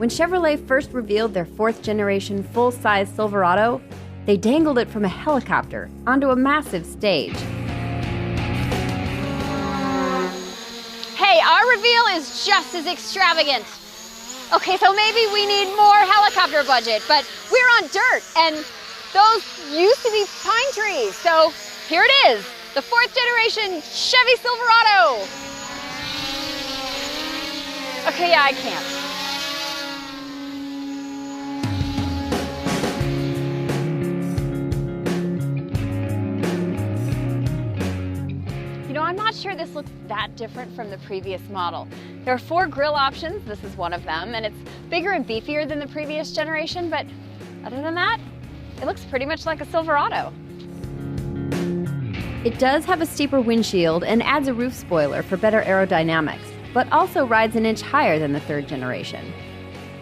When Chevrolet first revealed their fourth-generation full-size Silverado, they dangled it from a helicopter onto a massive stage. Hey, our reveal is just as extravagant. Okay, so maybe we need more helicopter budget, but we're on dirt, and those used to be pine trees. So here it is, the fourth-generation Chevy Silverado. Okay, yeah, I can't. You know, I'm not sure this looks that different from the previous model. There are 4 grille options, this is one of them, and it's bigger and beefier than the previous generation, but other than that, it looks pretty much like a Silverado. It does have a steeper windshield and adds a roof spoiler for better aerodynamics, but also rides an inch higher than the third generation.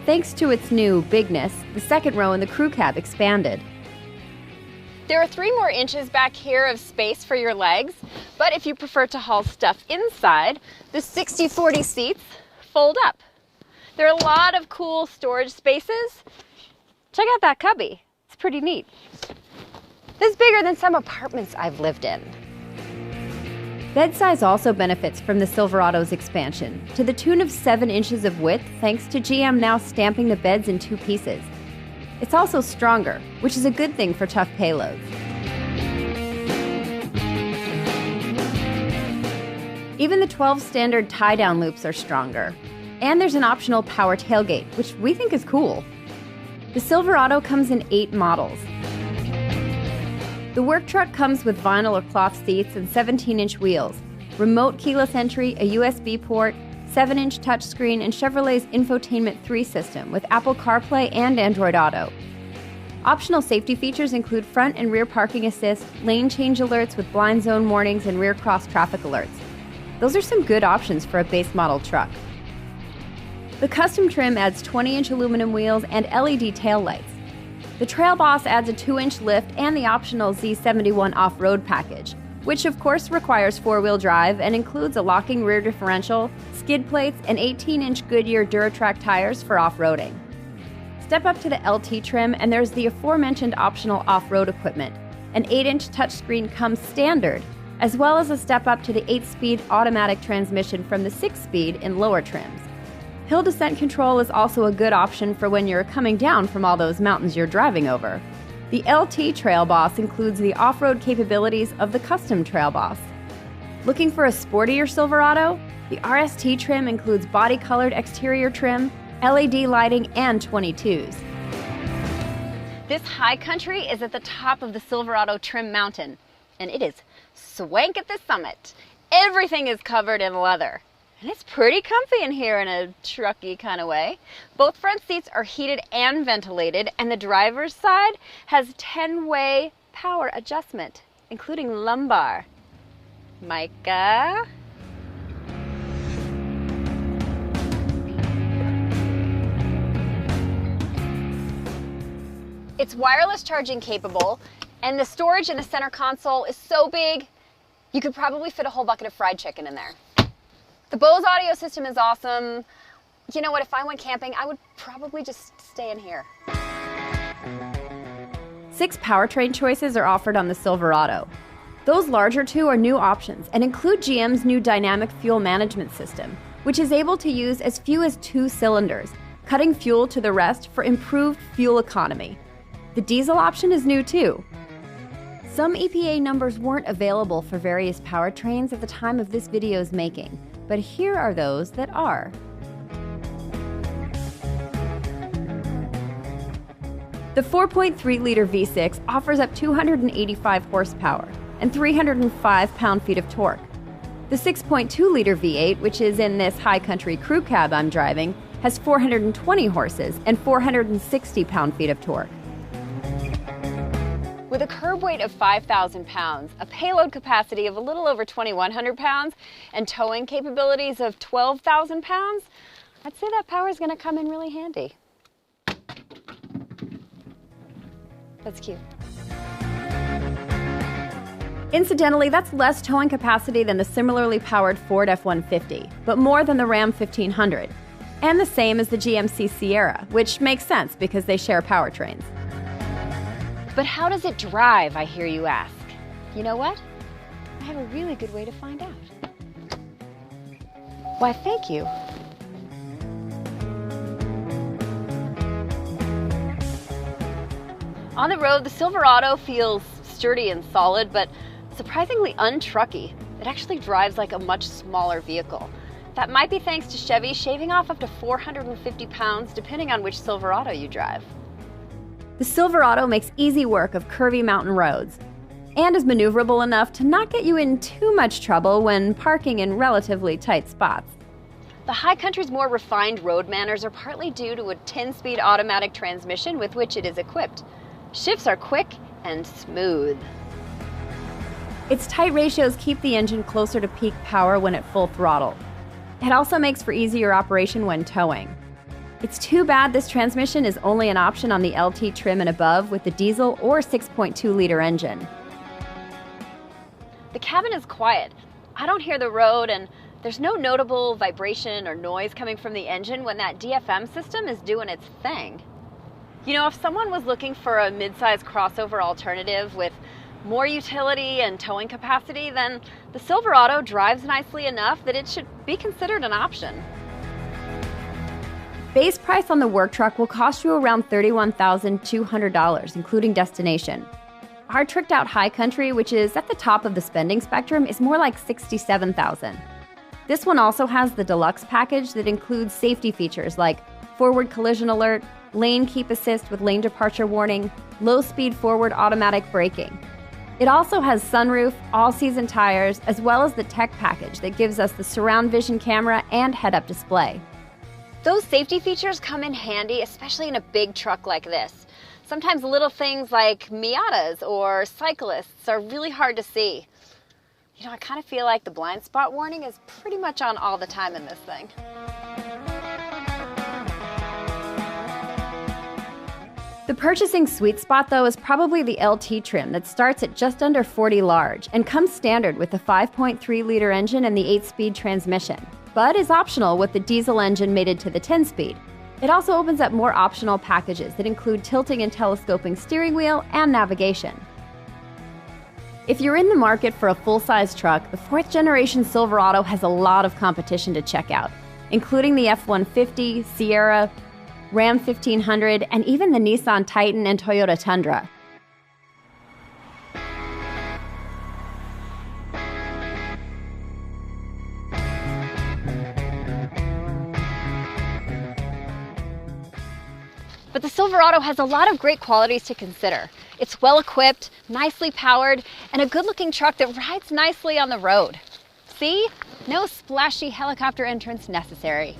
Thanks to its new bigness, the second row in the crew cab expanded. There are 3 more inches back here of space for your legs, but if you prefer to haul stuff inside, the 60/40 seats fold up. There are a lot of cool storage spaces. Check out that cubby, it's pretty neat. This is bigger than some apartments I've lived in. Bed size also benefits from the Silverado's expansion, to the tune of 7 inches of width thanks to GM now stamping the beds in 2 pieces. It's also stronger, which is a good thing for tough payloads. Even the 12 standard tie-down loops are stronger. And there's an optional power tailgate, which we think is cool. The Silverado comes in 8 models. The work truck comes with vinyl or cloth seats and 17-inch wheels, remote keyless entry, a USB port, 7-inch touchscreen, and Chevrolet's Infotainment 3 system with Apple CarPlay and Android Auto. Optional safety features include front and rear parking assist, lane change alerts with blind zone warnings, and rear cross traffic alerts. Those are some good options for a base model truck. The custom trim adds 20-inch aluminum wheels and LED taillights. The Trail Boss adds a 2-inch lift and the optional Z71 off-road package, which of course requires 4-wheel drive and includes a locking rear differential, skid plates, and 18-inch Goodyear Duratrac tires for off-roading. Step up to the LT trim and there's the aforementioned optional off-road equipment. An 8-inch touchscreen comes standard, as well as a step up to the 8-speed automatic transmission from the 6-speed in lower trims. Hill descent control is also a good option for when you're coming down from all those mountains you're driving over. The LT Trail Boss includes the off-road capabilities of the custom Trail Boss. Looking for a sportier Silverado? The RST trim includes body-colored exterior trim, LED lighting, and 22s. This high country is at the top of the Silverado trim mountain, and it is swank at the summit. Everything is covered in leather. And it's pretty comfy in here in a trucky kind of way. Both front seats are heated and ventilated, and the driver's side has 10-way power adjustment, including lumbar. Micah? It's wireless charging capable, and the storage in the center console is so big, you could probably fit a whole bucket of fried chicken in there. The Bose audio system is awesome. You know what, if I went camping, I would probably just stay in here. 6 powertrain choices are offered on the Silverado. Those larger 2 are new options and include GM's new dynamic fuel management system, which is able to use as few as 2 cylinders, cutting fuel to the rest for improved fuel economy. The diesel option is new too. Some EPA numbers weren't available for various powertrains at the time of this video's making, but here are those that are. The 4.3-liter V6 offers up 285 horsepower and 305 pound-feet of torque. The 6.2-liter V8, which is in this high-country crew cab I'm driving, has 420 horses and 460 pound-feet of torque. With a curb weight of 5,000 pounds, a payload capacity of a little over 2,100 pounds, and towing capabilities of 12,000 pounds, I'd say that power is going to come in really handy. That's cute. Incidentally, that's less towing capacity than the similarly powered Ford F-150, but more than the Ram 1500. And the same as the GMC Sierra, which makes sense because they share powertrains. But how does it drive, I hear you ask? You know what? I have a really good way to find out. Why, thank you. On the road, the Silverado feels sturdy and solid, but surprisingly untrucky. It actually drives like a much smaller vehicle. That might be thanks to Chevy shaving off up to 450 pounds depending on which Silverado you drive. The Silverado makes easy work of curvy mountain roads and is maneuverable enough to not get you in too much trouble when parking in relatively tight spots. The High Country's more refined road manners are partly due to a 10-speed automatic transmission with which it is equipped. Shifts are quick and smooth. Its tight ratios keep the engine closer to peak power when at full throttle. It also makes for easier operation when towing. It's too bad this transmission is only an option on the LT trim and above with the diesel or 6.2-liter engine. The cabin is quiet. I don't hear the road, and there's no notable vibration or noise coming from the engine when that DFM system is doing its thing. You know, if someone was looking for a mid-size crossover alternative with more utility and towing capacity, then the Silverado drives nicely enough that it should be considered an option. Base price on the work truck will cost you around $31,200, including destination. Our tricked-out High Country, which is at the top of the spending spectrum, is more like $67,000. This one also has the deluxe package that includes safety features like forward collision alert, lane keep assist with lane departure warning, low-speed forward automatic braking. It also has sunroof, all-season tires, as well as the tech package that gives us the surround vision camera and head-up display. Those safety features come in handy, especially in a big truck like this. Sometimes little things like Miatas or cyclists are really hard to see. You know, I kind of feel like the blind spot warning is pretty much on all the time in this thing. The purchasing sweet spot, though, is probably the LT trim that starts at just under 40 large and comes standard with the 5.3-liter engine and the 8-speed transmission, but is optional with the diesel engine mated to the 10-speed. It also opens up more optional packages that include tilting and telescoping steering wheel and navigation. If you're in the market for a full-size truck, the 4th-generation Silverado has a lot of competition to check out, including the F-150, Sierra, Ram 1500, and even the Nissan Titan and Toyota Tundra. But the Silverado has a lot of great qualities to consider. It's well equipped, nicely powered, and a good-looking truck that rides nicely on the road. See? No splashy helicopter entrance necessary.